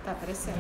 Tá aparecendo.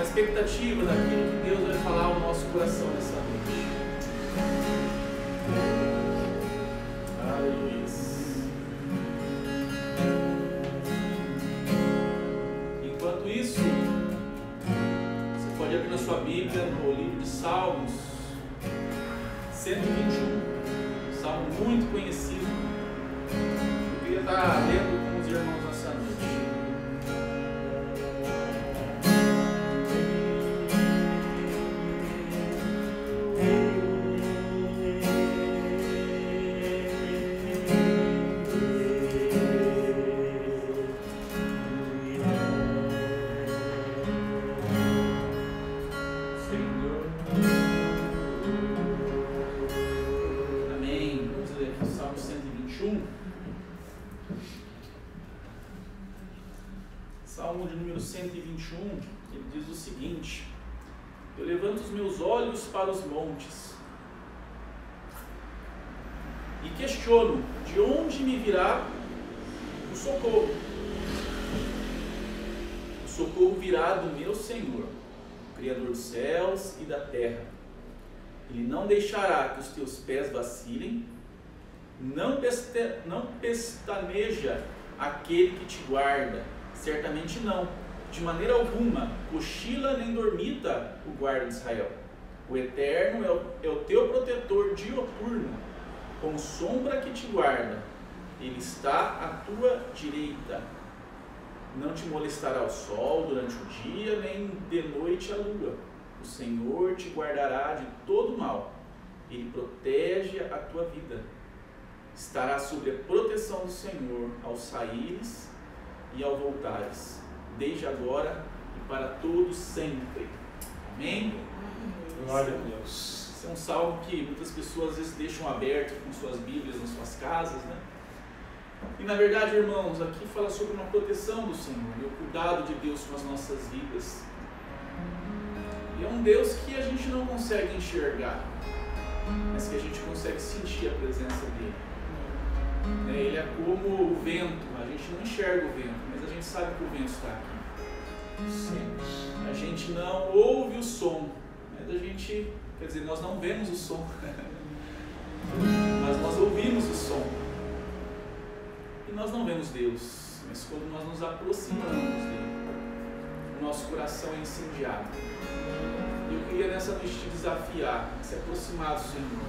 Expectativa daquilo que Deus vai falar ao nosso coração nessa noite. Aleluia. Enquanto isso, você pode abrir na sua Bíblia no livro de Salmos 121, salmo muito conhecido. Eu queria estar lendo com os irmãos nessa noite. Salmo de número 121, ele diz o seguinte: eu levanto os meus olhos para os montes e questiono, de onde me virá o socorro? O socorro virá do meu Senhor, o Criador dos céus e da terra. Ele não deixará que os teus pés vacilem, não pestaneja aquele que te guarda. Certamente não, de maneira alguma, cochila nem dormita o guarda de Israel. O Eterno é o teu protetor dioturno, como sombra que te guarda. Ele está à tua direita. Não te molestará o sol durante o dia, nem de noite a lua. O Senhor te guardará de todo mal. Ele protege a tua vida. Estará sob a proteção do Senhor ao saíres e ao voltares, desde agora e para todos sempre. Amém? Glória a Deus. Esse é um salmo que muitas pessoas às vezes deixam aberto com suas Bíblias nas suas casas, né? E na verdade, irmãos, aqui fala sobre uma proteção do Senhor e o cuidado de Deus com as nossas vidas. E é um Deus que a gente não consegue enxergar, mas que a gente consegue sentir a presença dele. Ele é como o vento, a gente não enxerga o vento, mas a gente sabe que o vento está aqui. Sim. A gente não ouve o som, mas a gente, quer dizer, nós não vemos o som, mas nós ouvimos o som. E nós não vemos Deus, mas quando nós nos aproximamos dele, o nosso coração é incendiado. E eu queria nessa noite te desafiar a se aproximar do Senhor,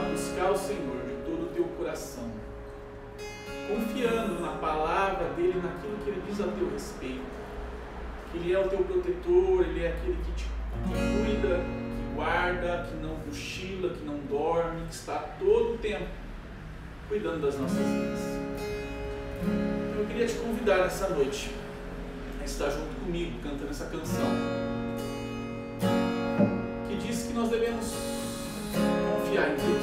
a buscar o Senhor de todo o teu coração, confiando na palavra dele, naquilo que ele diz a teu respeito, que ele é o teu protetor, ele é aquele que te cuida, que guarda, que não cochila, que não dorme, que está todo o tempo cuidando das nossas vidas. Eu queria te convidar nessa noite a estar junto comigo cantando essa canção que diz que nós devemos confiar em Deus,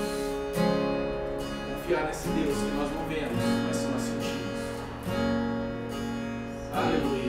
confiar nesse Deus que nós não vemos, mas que nós sentimos. Aleluia.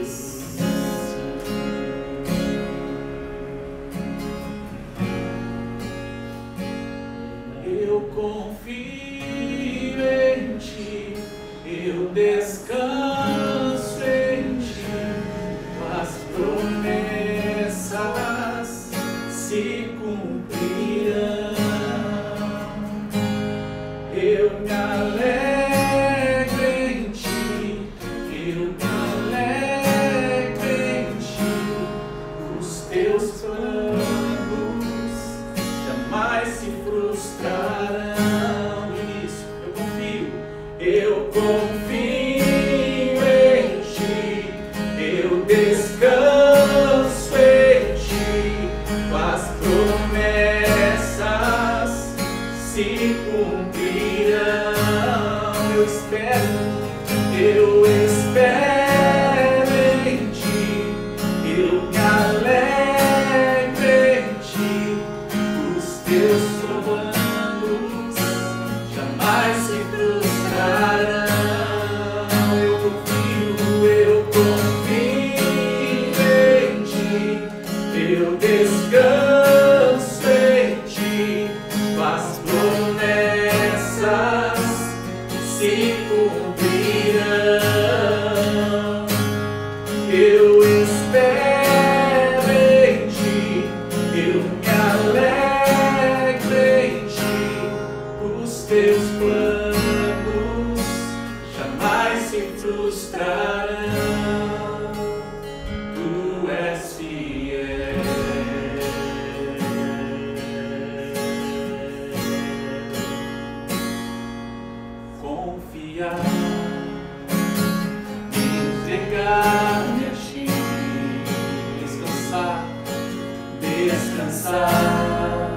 descansar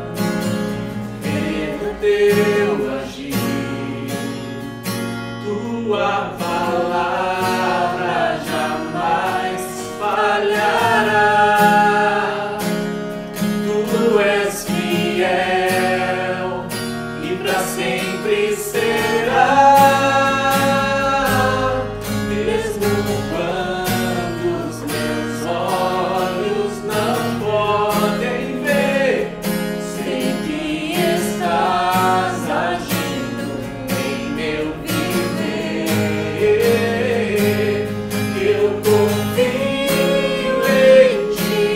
no teu agir. Tua palavra jamais falhará. Tu és fiel e para sempre será. Mesmo quando os meus olhos não podem ver, sei que estás agindo em meu viver. Eu confio em ti,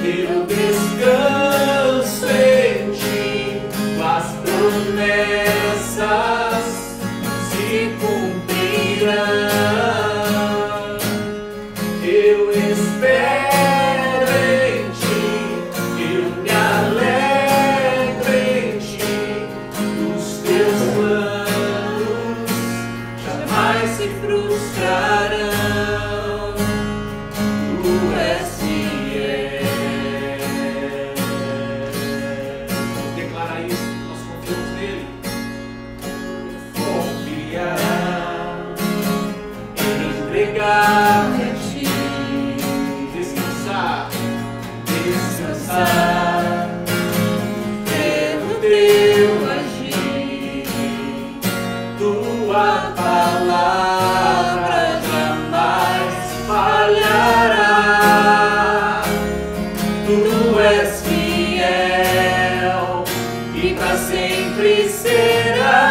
eu descanso em ti, as promessas se cumprirão. Eu espero em ti, eu me alegro em ti, os teus planos jamais se frustrarão. Tu és fiel. Vamos declarar isso, nós confiamos nele. Confiar, entregar-me a ti, descansar, descansar no teu agir. Tua palavra jamais falhará. Tu és fiel e para sempre será.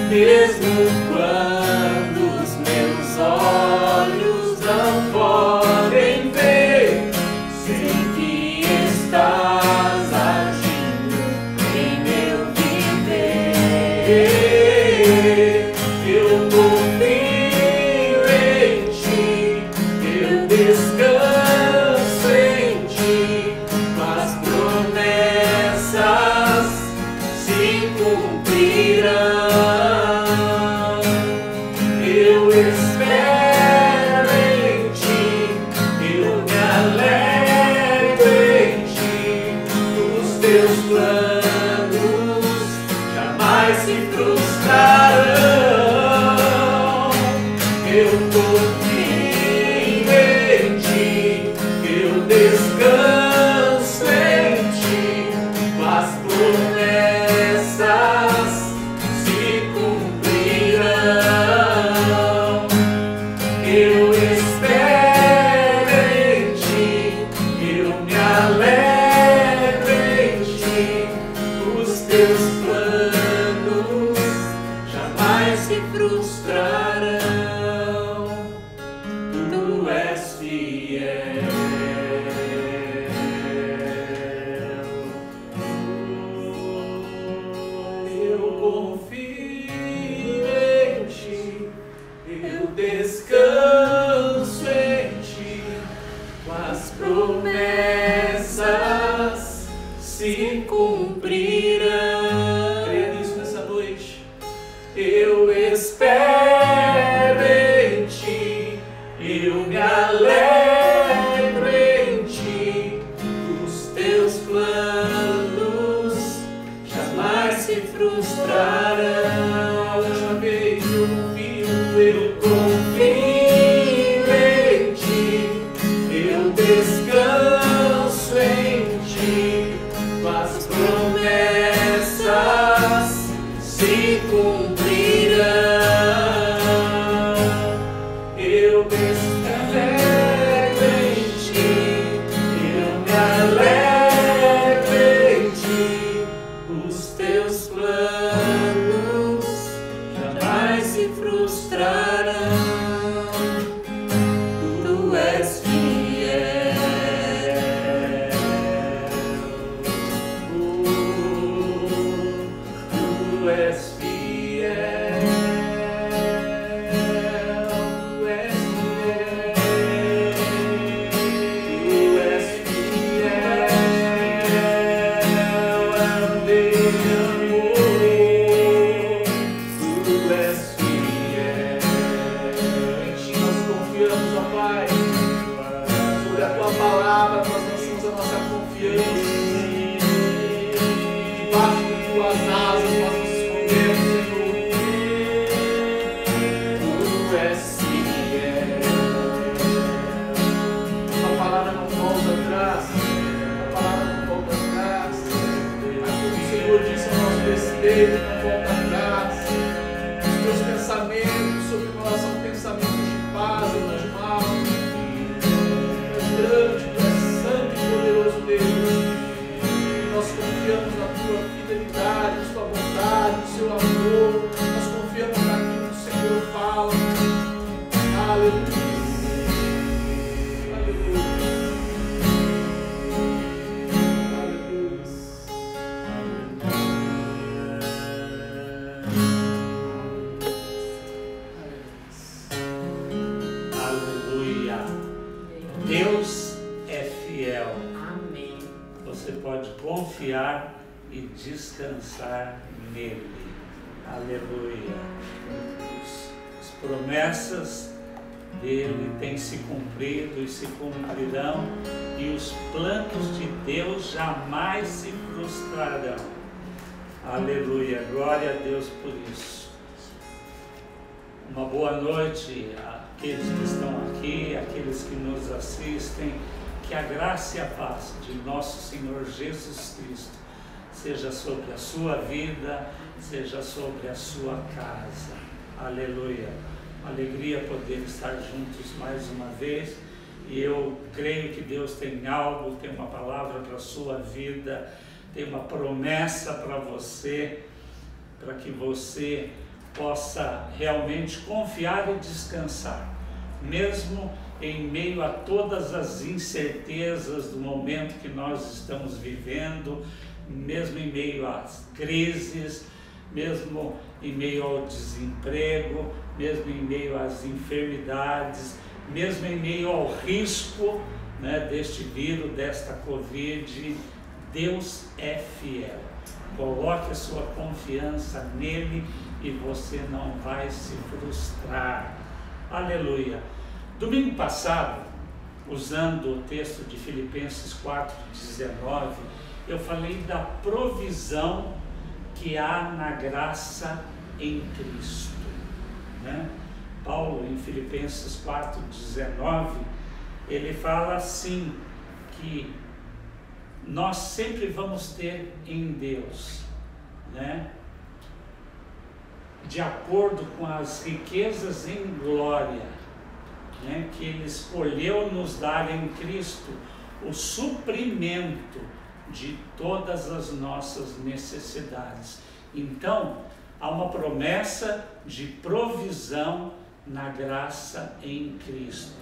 Mesmo quando os meus olhos não podem ver, sei que estás agindo em meu viver. Eu confio em ti, eu descanso em ti, as promessas se cumprirão. Eu espero em ti, eu me alegro em ti, os teus planos jamais se frustrarão. Eu confio em ti, eu descanso em ti, as promessas se cumprirão. Eu espero em ti, eu me alegro em ti, os teus planos jamais se frustrarão. Tu és fiel. Deus é fiel. Amém. Você pode confiar e descansar nele. Aleluia. As promessas dele têm se cumprido e se cumprirão, e os planos de Deus jamais se frustrarão. Aleluia. Glória a Deus por isso. Uma boa noite àqueles que estão aqui, àqueles que nos assistem. Que a graça e a paz de nosso Senhor Jesus Cristo seja sobre a sua vida, seja sobre a sua casa. Aleluia. Uma alegria poder estar juntos mais uma vez. E eu creio que Deus tem algo, tem uma palavra para a sua vida, tem uma promessa para você, para que você possa realmente confiar e descansar, mesmo em meio a todas as incertezas do momento que nós estamos vivendo, mesmo em meio às crises, mesmo em meio ao desemprego, mesmo em meio às enfermidades, mesmo em meio ao risco, deste vírus, desta Covid. Deus é fiel. Coloque a sua confiança nele e você não vai se frustrar. Aleluia. Domingo passado, usando o texto de Filipenses 4:19, eu falei da provisão que há na graça em Cristo. Paulo, em Filipenses 4:19, ele fala assim, que nós sempre vamos ter em Deus, de acordo com as riquezas em glória, que Ele escolheu nos dar em Cristo, o suprimento de todas as nossas necessidades. Então, há uma promessa de provisão na graça em Cristo.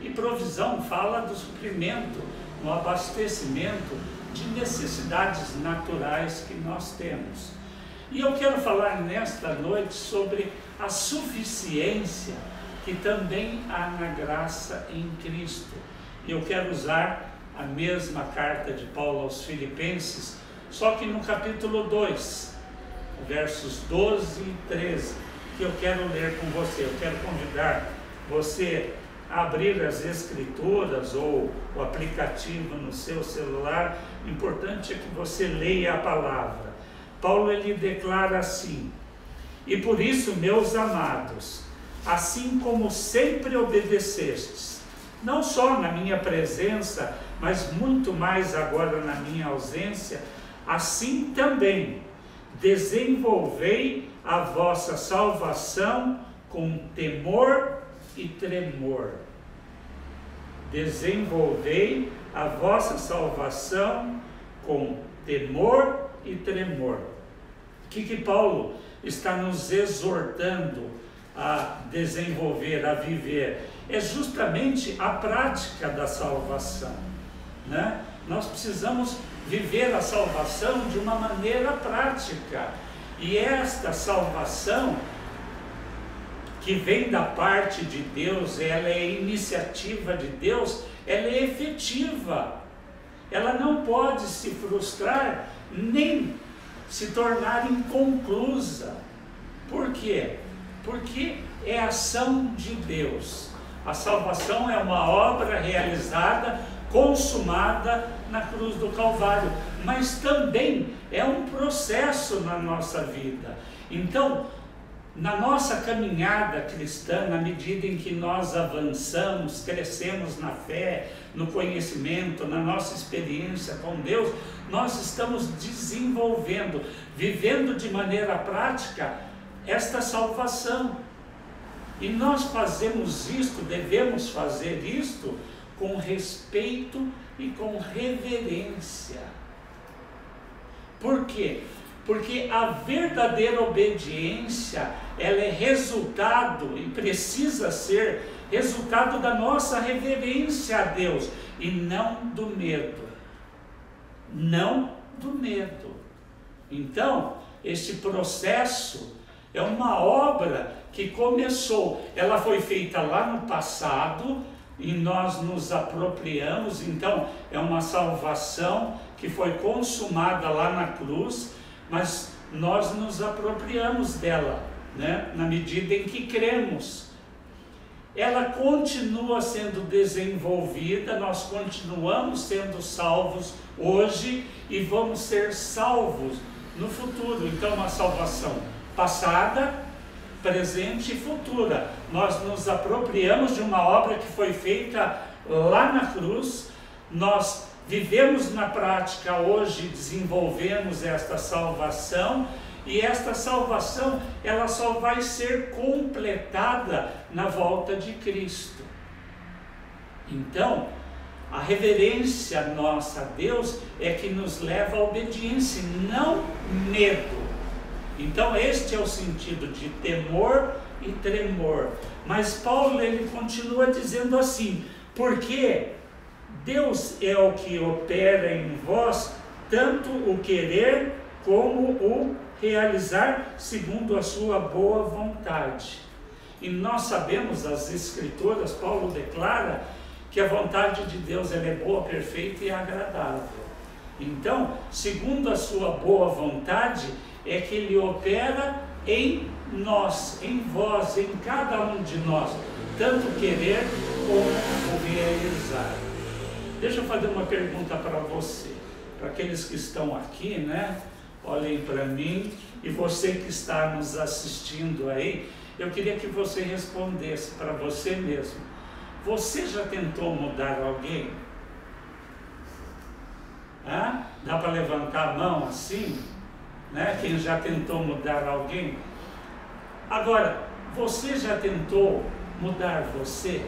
E provisão fala do suprimento, no abastecimento de necessidades naturais que nós temos. E eu quero falar nesta noite sobre a suficiência que também há na graça em Cristo. E eu quero usar a mesma carta de Paulo aos Filipenses, só que no capítulo 2, versos 12 e 13, que eu quero ler com você. Eu quero convidar você a abrir as escrituras ou o aplicativo no seu celular. O importante é que você leia a palavra. Paulo, ele declara assim: e por isso, meus amados, assim como sempre obedecestes, não só na minha presença, mas muito mais agora na minha ausência, assim também desenvolvei a vossa salvação com temor e tremor. Desenvolvei a vossa salvação com temor e tremor. O que Paulo está nos exortando a desenvolver, a viver? É justamente a prática da salvação, Nós precisamos viver a salvação de uma maneira prática, e esta salvação que vem da parte de Deus, ela é iniciativa de Deus, ela é efetiva, ela não pode se frustrar, nem se tornar inconclusa. Por quê? Porque é ação de Deus. A salvação é uma obra realizada, consumada na cruz do Calvário, mas também é um processo na nossa vida. Então, na nossa caminhada cristã, na medida em que nós avançamos, crescemos na fé, no conhecimento, na nossa experiência com Deus, nós estamos desenvolvendo, vivendo de maneira prática esta salvação. E nós fazemos isto, devemos fazer isto com respeito e com reverência. Por quê? Porque a verdadeira obediência, ela é resultado e precisa ser resultado da nossa reverência a Deus e não do medo. Não do medo. Então, este processo é uma obra que começou, ela foi feita lá no passado e nós nos apropriamos. Então é uma salvação que foi consumada lá na cruz, mas nós nos apropriamos dela, né? Na medida em que cremos. Ela continua sendo desenvolvida, nós continuamos sendo salvos hoje e vamos ser salvos no futuro. Então, uma salvação passada, presente e futura. Nós nos apropriamos de uma obra que foi feita lá na cruz, nós vivemos na prática hoje, desenvolvemos esta salvação, e esta salvação, ela só vai ser completada na volta de Cristo. Então, a reverência nossa a Deus é que nos leva à obediência, não medo. Então, este é o sentido de temor e tremor. Mas Paulo, ele continua dizendo assim, porque Deus é o que opera em vós, tanto o querer como o realizar segundo a sua boa vontade. E nós sabemos, as Escrituras, Paulo declara que a vontade de Deus ela é boa, perfeita e agradável. Então, segundo a sua boa vontade, é que Ele opera em nós, em vós, em cada um de nós, tanto querer como o realizar. Deixa eu fazer uma pergunta para você, para aqueles que estão aqui, né? Olhem para mim, e você que está nos assistindo aí, eu queria que você respondesse para você mesmo. Você já tentou mudar alguém? Dá para levantar a mão assim? Né? Quem já tentou mudar alguém? Agora, você já tentou mudar você?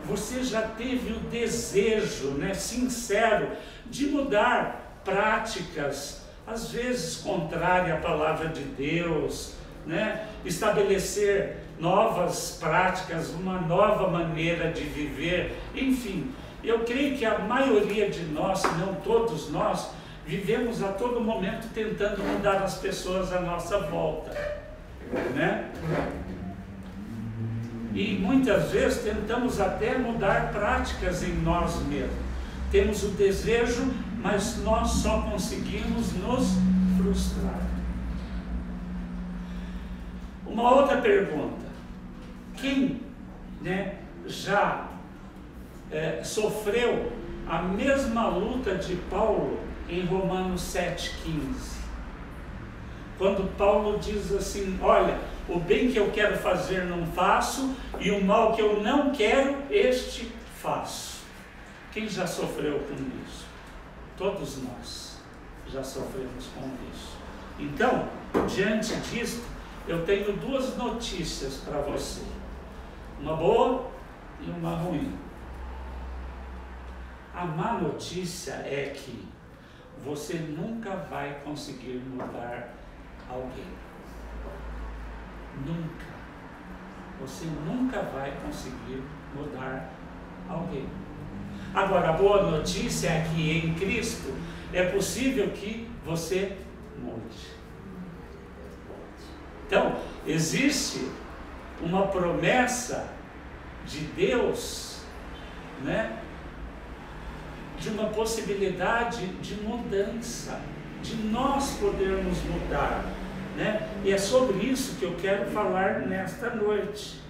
Você já teve o desejo, né, sincero de mudar práticas, às vezes contrárias à palavra de Deus, né? Estabelecer novas práticas, uma nova maneira de viver, enfim, eu creio que a maioria de nós, se não todos nós, vivemos a todo momento tentando mudar as pessoas à nossa volta, né? E muitas vezes tentamos até mudar práticas em nós mesmos. Temos o desejo, mas nós só conseguimos nos frustrar. Uma outra pergunta. Quem, né, já sofreu a mesma luta de Paulo em Romanos 7,15? Quando Paulo diz assim, olha, o bem que eu quero fazer não faço, e o mal que eu não quero, este faço. Quem já sofreu com isso? Todos nós já sofremos com isso. Então, diante disso, eu tenho duas notícias para você. Uma boa e uma ruim. A má notícia é que você nunca vai conseguir mudar alguém. Nunca. Você nunca vai conseguir mudar alguém. Agora, a boa notícia é que em Cristo é possível que você mude. Então, existe uma promessa de Deus, né, de uma possibilidade de mudança, de nós podermos mudar, né? E é sobre isso que eu quero falar nesta noite,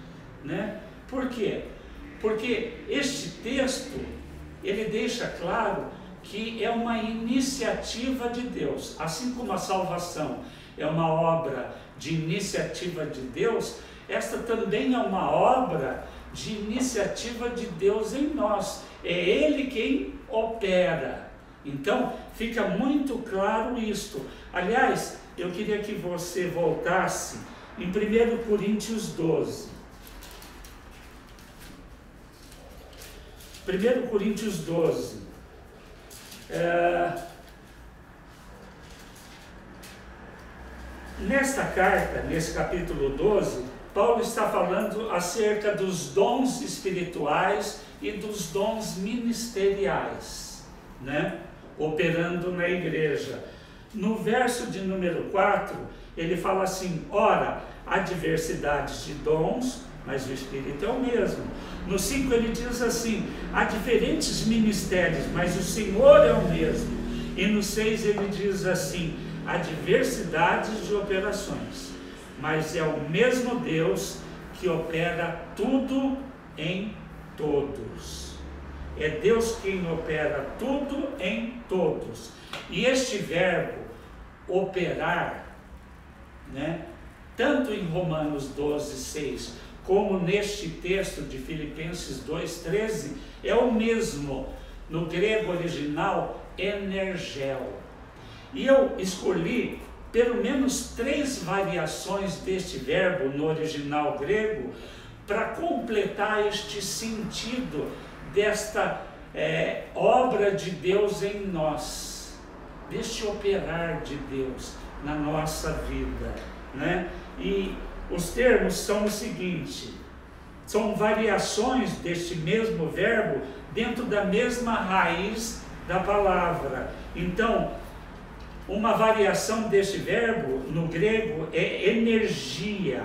né? Por quê? Porque este texto, ele deixa claro que é uma iniciativa de Deus, assim como a salvação é uma obra de iniciativa de Deus, esta também é uma obra de iniciativa de Deus em nós. É Ele quem opera. Então, fica muito claro isto. Aliás, eu queria que você voltasse em 1 Coríntios 12. 1 Coríntios 12. Nesta carta, nesse capítulo 12, Paulo está falando acerca dos dons espirituais e dos dons ministeriais, né? Operando na igreja. No verso de número 4, ele fala assim: ora, há diversidade de dons, mas o Espírito é o mesmo. No 5 ele diz assim: há diferentes ministérios, mas o Senhor é o mesmo. E no 6 ele diz assim: há diversidades de operações, mas é o mesmo Deus que opera tudo em todos. É Deus quem opera tudo em todos. E este verbo operar, né, tanto em Romanos 12, 6, como neste texto de Filipenses 2,13, é o mesmo. No grego original, energel. E eu escolhi pelo menos 3 variações deste verbo no original grego para completar este sentido desta obra de Deus em nós, deste operar de Deus na nossa vida, né? E os termos são o seguinte: são variações deste mesmo verbo dentro da mesma raiz da palavra. Então, uma variação deste verbo no grego é energia,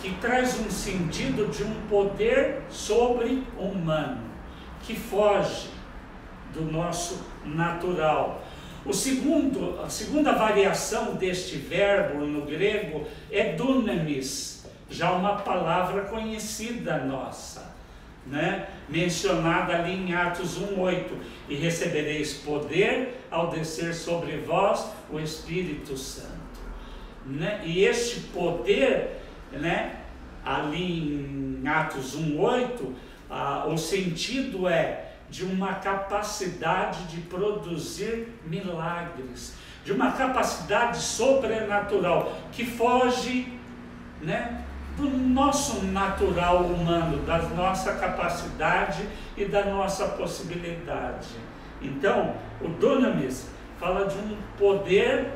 que traz um sentido de um poder sobre-humano, que foge do nosso natural. A segunda variação deste verbo no grego é dunamis, já uma palavra conhecida nossa, né? Mencionada ali em Atos 1,8, e recebereis poder ao descer sobre vós o Espírito Santo, né? E este poder, né, ali em Atos 1,8, o sentido é de uma capacidade de produzir milagres, de uma capacidade sobrenatural que foge, né, do nosso natural humano, da nossa capacidade e da nossa possibilidade. Então, o dunamis fala de um poder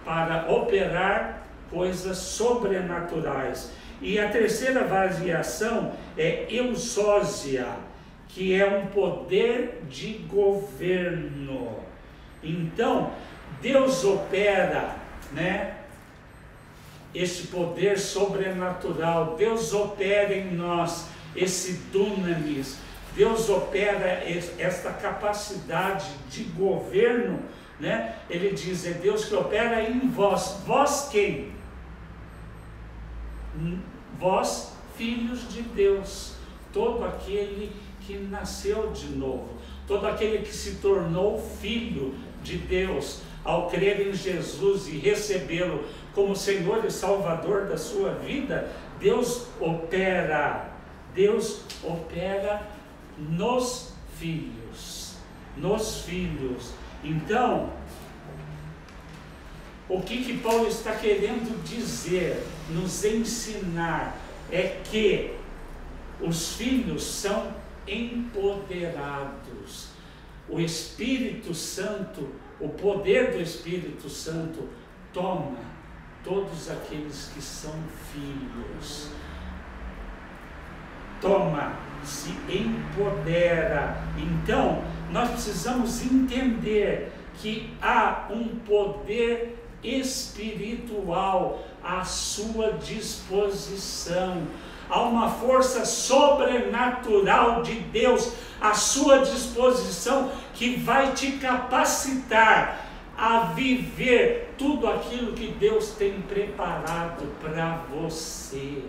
para operar coisas sobrenaturais. E a terceira variação é eusósia, que é um poder de governo. Então, Deus opera, né, esse poder sobrenatural. Deus opera em nós esse dunamis. Deus opera esta capacidade de governo, né? Ele diz: é Deus que opera em vós. Vós quem? Vós, filhos de Deus. Todo aquele que nasceu de novo, todo aquele que se tornou filho de Deus ao crer em Jesus e recebê-lo como Senhor e Salvador da sua vida, Deus opera nos filhos, Então, o que Paulo está querendo dizer, nos ensinar, é que os filhos são empoderados. O Espírito Santo, o poder do Espírito Santo toma todos aqueles que são filhos. Se empodera. Então, nós precisamos entender que há um poder espiritual à sua disposição. Há uma força sobrenatural de Deus à sua disposição, que vai te capacitar a viver tudo aquilo que Deus tem preparado para você.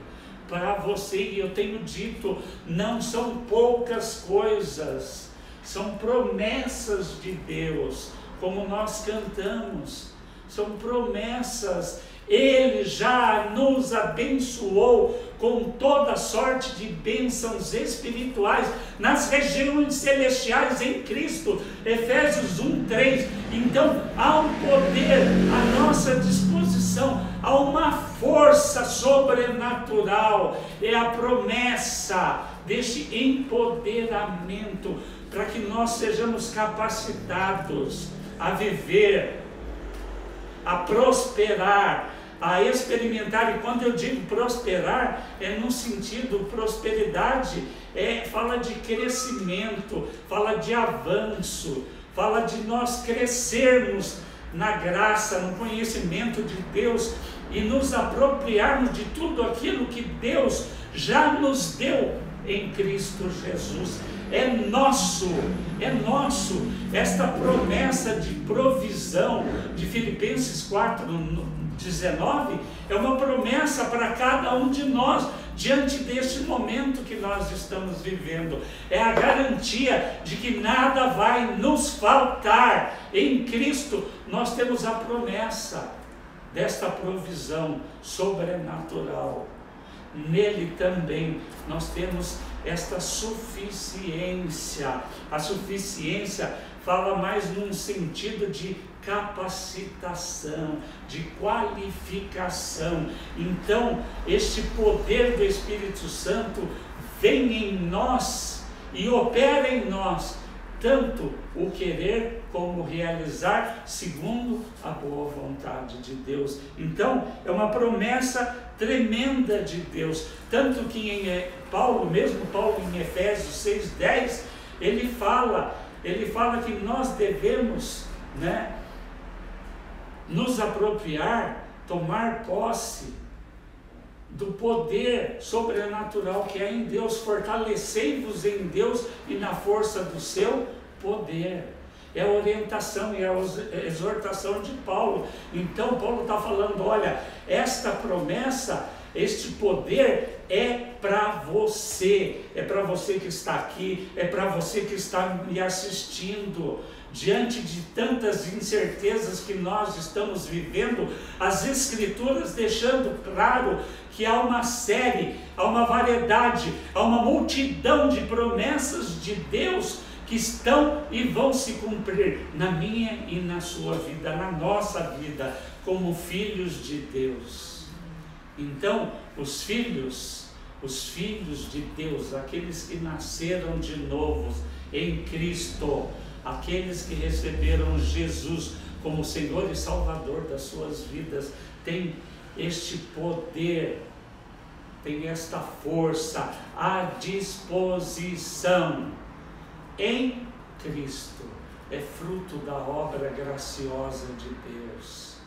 E eu tenho dito, não são poucas coisas, são promessas de Deus, como nós cantamos, são promessas. Ele já nos abençoou com toda sorte de bênçãos espirituais nas regiões celestiais em Cristo. Efésios 1:3. Então há um poder à nossa disposição, há uma força sobrenatural. É a promessa deste empoderamento para que nós sejamos capacitados a viver, a prosperar, a experimentar. E quando eu digo prosperar, é no sentido, prosperidade fala de crescimento, fala de avanço, fala de nós crescermos na graça, no conhecimento de Deus e nos apropriarmos de tudo aquilo que Deus já nos deu em Cristo Jesus. É nosso esta promessa de provisão de Filipenses 4:19 é uma promessa para cada um de nós diante deste momento que nós estamos vivendo. É a garantia de que nada vai nos faltar. Em Cristo nós temos a promessa desta provisão sobrenatural. Nele também nós temos esta suficiência. A suficiência fala mais num sentido de capacitação, de qualificação. Então, este poder do Espírito Santo vem em nós e opera em nós, tanto o querer como o realizar, segundo a boa vontade de Deus. Então, é uma promessa tremenda de Deus, tanto que em Paulo em Efésios 6:10, ele fala que nós devemos, nos apropriar, tomar posse do poder sobrenatural que é em Deus. Fortalecei-vos em Deus e na força do seu poder. É a orientação e a exortação de Paulo. Então Paulo está falando, olha, esta promessa, este poder é para você que está aqui, é para você que está me assistindo. Diante de tantas incertezas que nós estamos vivendo, as Escrituras deixando claro que há uma série, há uma variedade, há uma multidão de promessas de Deus que estão e vão se cumprir na minha e na sua vida, na nossa vida, como filhos de Deus. Então, os filhos de Deus, aqueles que nasceram de novo em Cristo, aqueles que receberam Jesus como Senhor e Salvador das suas vidas, têm este poder, têm esta força à disposição em Cristo. É fruto da obra graciosa de Deus,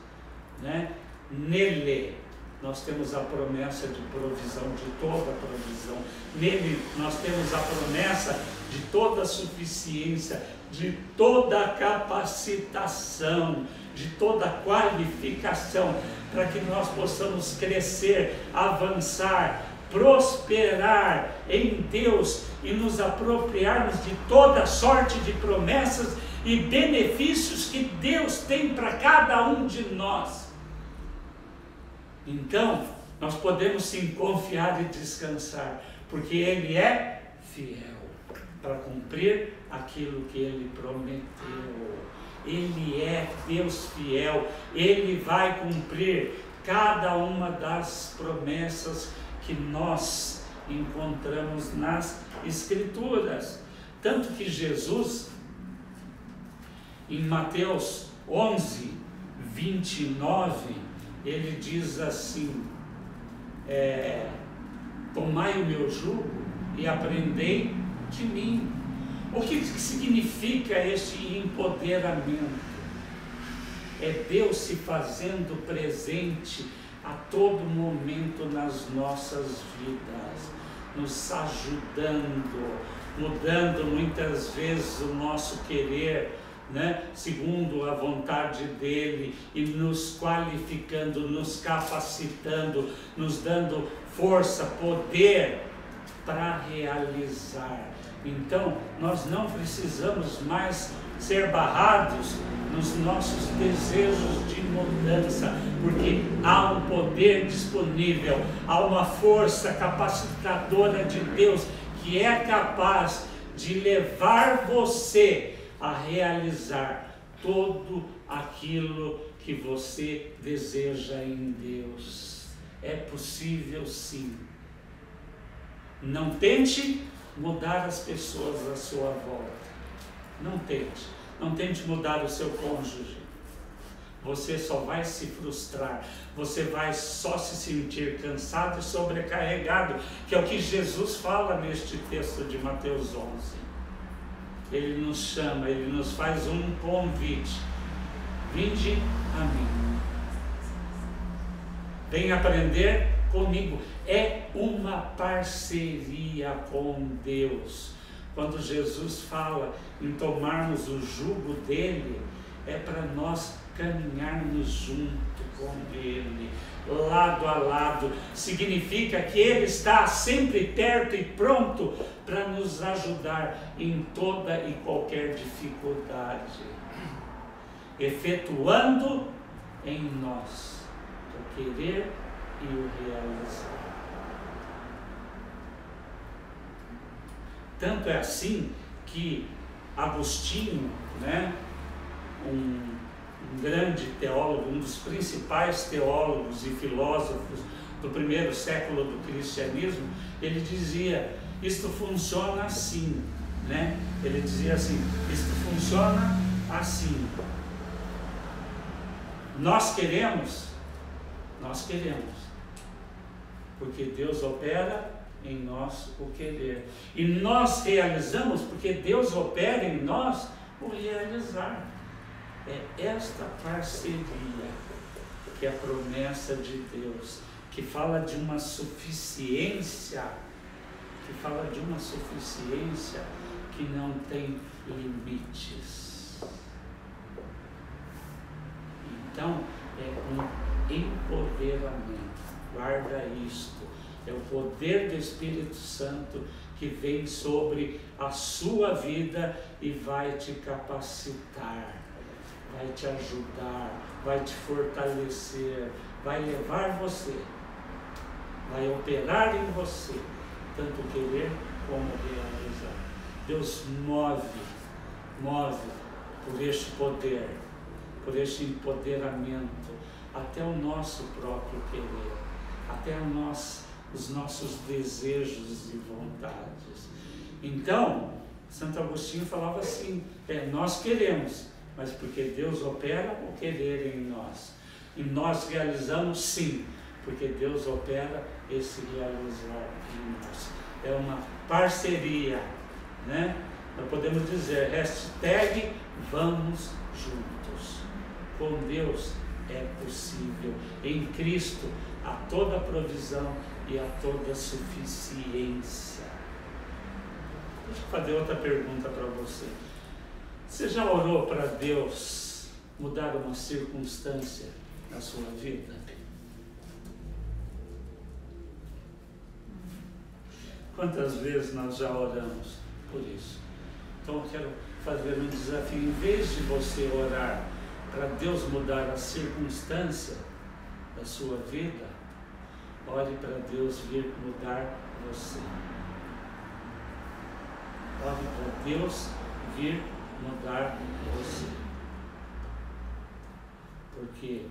Nele nós temos a promessa de provisão, de toda provisão. Nele nós temos a promessa de toda suficiência, de toda capacitação, de toda qualificação, para que nós possamos crescer, avançar, prosperar em Deus e nos apropriarmos de toda sorte de promessas e benefícios que Deus tem para cada um de nós. Então, nós podemos sim confiar e descansar, porque Ele é fiel para cumprir aquilo que Ele prometeu. Ele é Deus fiel, Ele vai cumprir cada uma das promessas que nós encontramos nas Escrituras. Tanto que Jesus, em Mateus 11:29, ele diz assim, tomai o meu jugo e aprendei de mim. O que significa este empoderamento? É Deus se fazendo presente a todo momento nas nossas vidas, nos ajudando, mudando muitas vezes o nosso querer, segundo a vontade dele, e nos qualificando, nos capacitando, nos dando força, poder para realizar. Então, nós não precisamos mais ser barrados nos nossos desejos de mudança, porque há um poder disponível, há uma força capacitadora de Deus que é capaz de levar você a realizar tudo aquilo que você deseja em Deus. É possível sim. Não tente mudar as pessoas à sua volta. Não tente. Não tente mudar o seu cônjuge. Você só vai se frustrar. Você vai só se sentir cansado e sobrecarregado, que é o que Jesus fala neste texto de Mateus 11. Ele nos chama, Ele nos faz um convite. Vinde a mim. Venha aprender comigo. É uma parceria com Deus. Quando Jesus fala em tomarmos o jugo dele, é para nós caminharmos junto com ele, lado a lado. Significa que ele está sempre perto e pronto para nos ajudar em toda e qualquer dificuldade, efetuando em nós o querer e o realizar. Tanto é assim que Agostinho, né, um grande teólogo, um dos principais teólogos e filósofos do primeiro século do cristianismo, ele dizia, isto funciona assim, né? Ele dizia assim, isto funciona assim. Nós queremos, porque Deus opera em nós o querer. E nós realizamos porque Deus opera em nós o realizar. É esta parceria que é a promessa de Deus, que fala de uma suficiência, que não tem limites. Então, é um empoderamento. Guarda isto. É o poder do Espírito Santo que vem sobre a sua vida e vai te capacitar, vai te ajudar, vai te fortalecer, vai levar você, vai operar em você, tanto querer como realizar. Deus move por este poder, por este empoderamento, até o nosso próprio querer, até os nossos desejos e vontades. Então, Santo Agostinho falava assim, nós queremos, mas porque Deus opera o querer em nós. E nós realizamos sim, porque Deus opera esse realizar em nós. É uma parceria, né? Nós podemos dizer, hashtag vamos juntos. Com Deus é possível. Em Cristo há toda provisão e há toda suficiência. Deixa eu fazer outra pergunta para você. Você já orou para Deus mudar uma circunstância na sua vida? Quantas vezes nós já oramos por isso? Então eu quero fazer um desafio. Em vez de você orar para Deus mudar a circunstância da sua vida, ore para Deus vir mudar você. Ore para Deus vir mudar você. Porque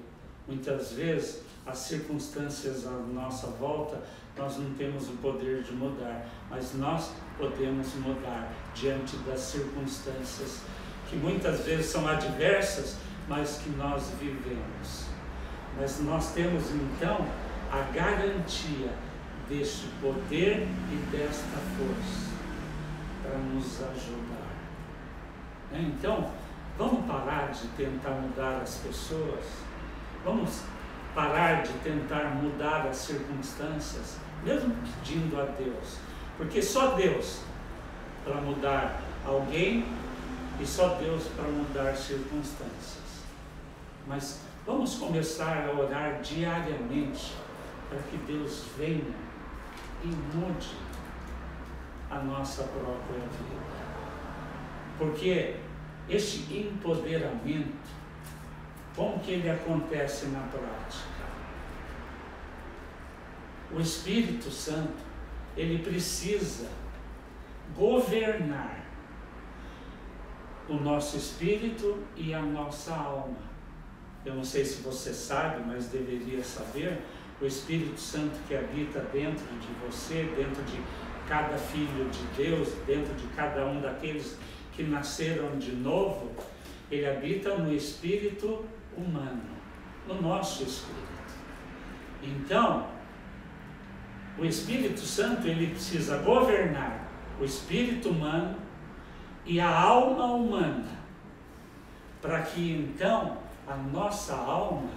muitas vezes as circunstâncias à nossa volta nós não temos o poder de mudar, mas nós podemos mudar diante das circunstâncias que muitas vezes são adversas, mas que nós vivemos. Mas nós temos então a garantia deste poder e desta força para nos ajudar. Então, vamos parar de tentar mudar as pessoas, vamos parar de tentar mudar as circunstâncias, mesmo pedindo a Deus, porque só Deus para mudar alguém e só Deus para mudar circunstâncias. Mas vamos começar a orar diariamente para que Deus venha e mude a nossa própria vida. Porque este empoderamento, como que ele acontece na prática? O Espírito Santo, ele precisa governar o nosso espírito e a nossa alma. Eu não sei se você sabe, mas deveria saber, o Espírito Santo que habita dentro de você, dentro de cada filho de Deus, dentro de cada um daqueles que nasceram de novo, ele habita no espírito humano, no nosso espírito. Então, o Espírito Santo, ele precisa governar o espírito humano e a alma humana, para que então a nossa alma,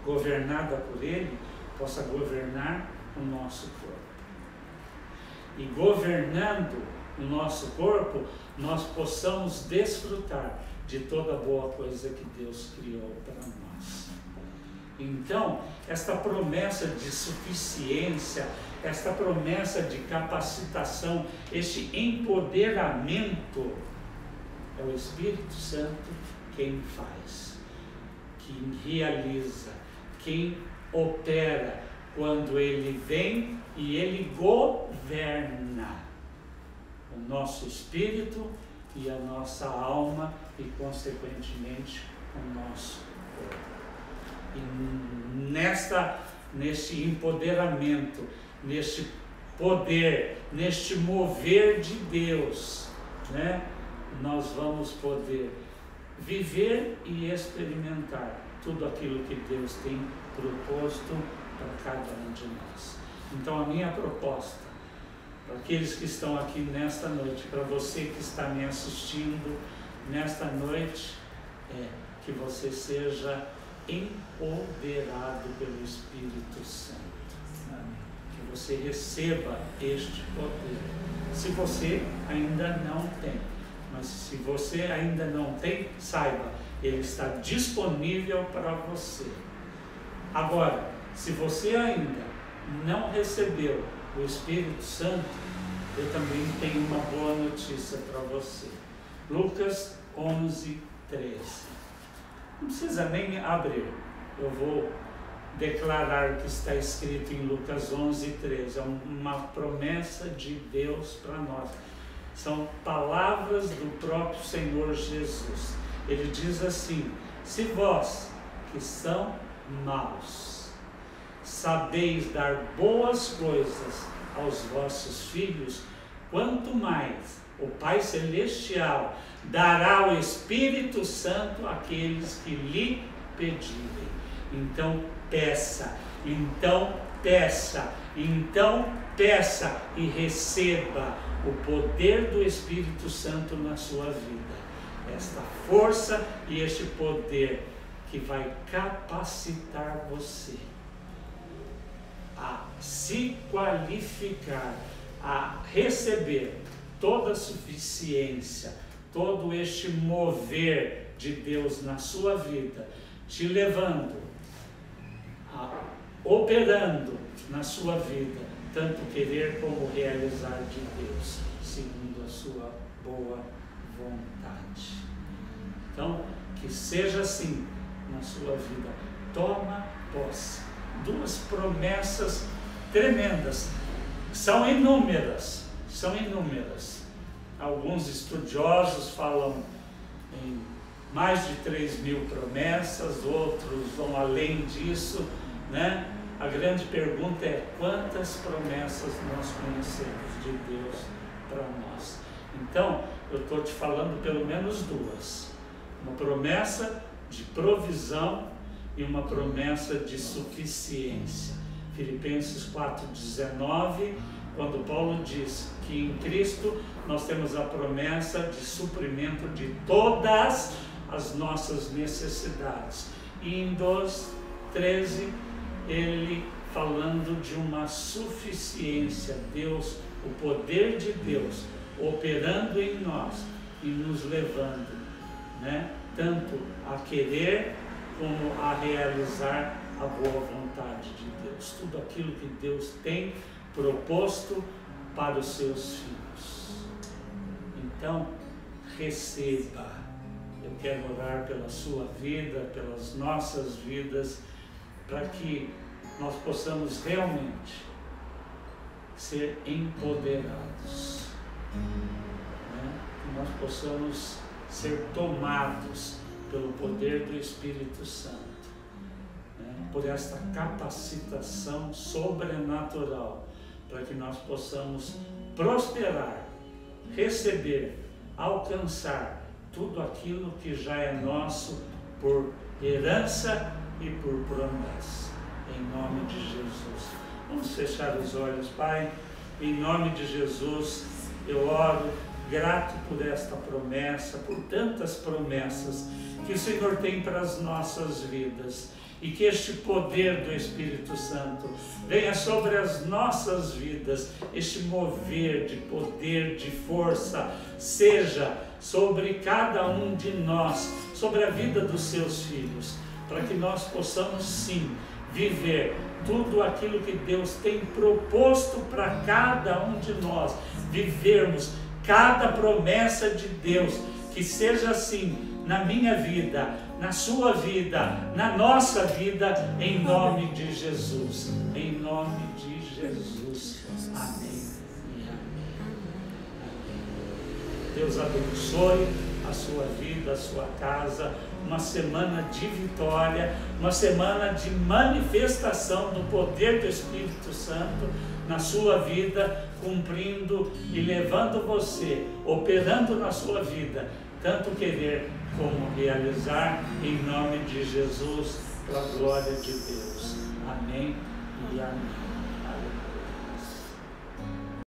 governada por ele, possa governar o nosso corpo. E governando o nosso corpo, nós possamos desfrutar de toda boa coisa que Deus criou para nós. Então, esta promessa de suficiência, esta promessa de capacitação, este empoderamento, é o Espírito Santo quem faz, quem realiza, quem opera, quando Ele vem e Ele governa o nosso espírito e a nossa alma e, consequentemente, o nosso corpo. E neste empoderamento, neste poder, neste mover de Deus, né, nós vamos poder viver e experimentar tudo aquilo que Deus tem proposto para cada um de nós. Então, a minha proposta para aqueles que estão aqui nesta noite, para você que está me assistindo nesta noite, é que você seja empoderado pelo Espírito Santo. Que você receba este poder. Se você ainda não tem, mas se você ainda não tem, saiba, ele está disponível para você. Agora, se você ainda não recebeu o Espírito Santo, eu também tenho uma boa notícia para você. Lucas 11, 13. Não precisa nem abrir, eu vou declarar o que está escrito em Lucas 11, 13. É uma promessa de Deus para nós. São palavras do próprio Senhor Jesus. Ele diz assim: se vós, que são maus, sabeis dar boas coisas aos vossos filhos, quanto mais o Pai Celestial dará o Espírito Santo àqueles que lhe pedirem. Então peça, então peça, então peça e receba o poder do Espírito Santo na sua vida. Esta força e este poder que vai capacitar você a se qualificar, a receber toda a suficiência, todo este mover de Deus na sua vida, te levando, operando na sua vida, tanto querer como realizar de Deus, segundo a sua boa vontade. Então, que seja assim na sua vida. Toma posse. Duas promessas tremendas. São inúmeras. Alguns estudiosos falam em mais de 3.000 promessas, outros vão além disso, né? A grande pergunta é: quantas promessas nós conhecemos de Deus para nós? Então, eu estou te falando pelo menos duas. Uma promessa de provisão e uma promessa de suficiência. Filipenses 4,19, quando Paulo diz que em Cristo nós temos a promessa de suprimento de todas as nossas necessidades. E em 2,13, ele falando de uma suficiência, Deus, o poder de Deus operando em nós e nos levando, né, tanto a querer como a realizar a boa vontade de Deus, tudo aquilo que Deus tem proposto para os seus filhos. Então, receba. Eu quero orar pela sua vida, pelas nossas vidas, para que nós possamos realmente ser empoderados, né? Que nós possamos ser tomados pelo poder do Espírito Santo, né? Por esta capacitação sobrenatural, para que nós possamos prosperar, receber, alcançar tudo aquilo que já é nosso por herança e por promessa, em nome de Jesus. Vamos fechar os olhos, Pai, em nome de Jesus. Eu oro grato por esta promessa, por tantas promessas que o Senhor tem para as nossas vidas. e que este poder do Espírito Santo venha sobre as nossas vidas, este mover de poder, de força, seja sobre cada um de nós, sobre a vida dos seus filhos, para que nós possamos sim viver tudo aquilo que Deus tem proposto para cada um de nós, vivermos cada promessa de Deus, que seja assim na minha vida, na sua vida, na nossa vida, em nome de Jesus, em nome de Jesus, amém. Deus abençoe a sua vida, a sua casa, uma semana de vitória, uma semana de manifestação do poder do Espírito Santo na sua vida, cumprindo e levando você, operando na sua vida, tanto querer como realizar, em nome de Jesus, para a glória de Deus. Amém e amém.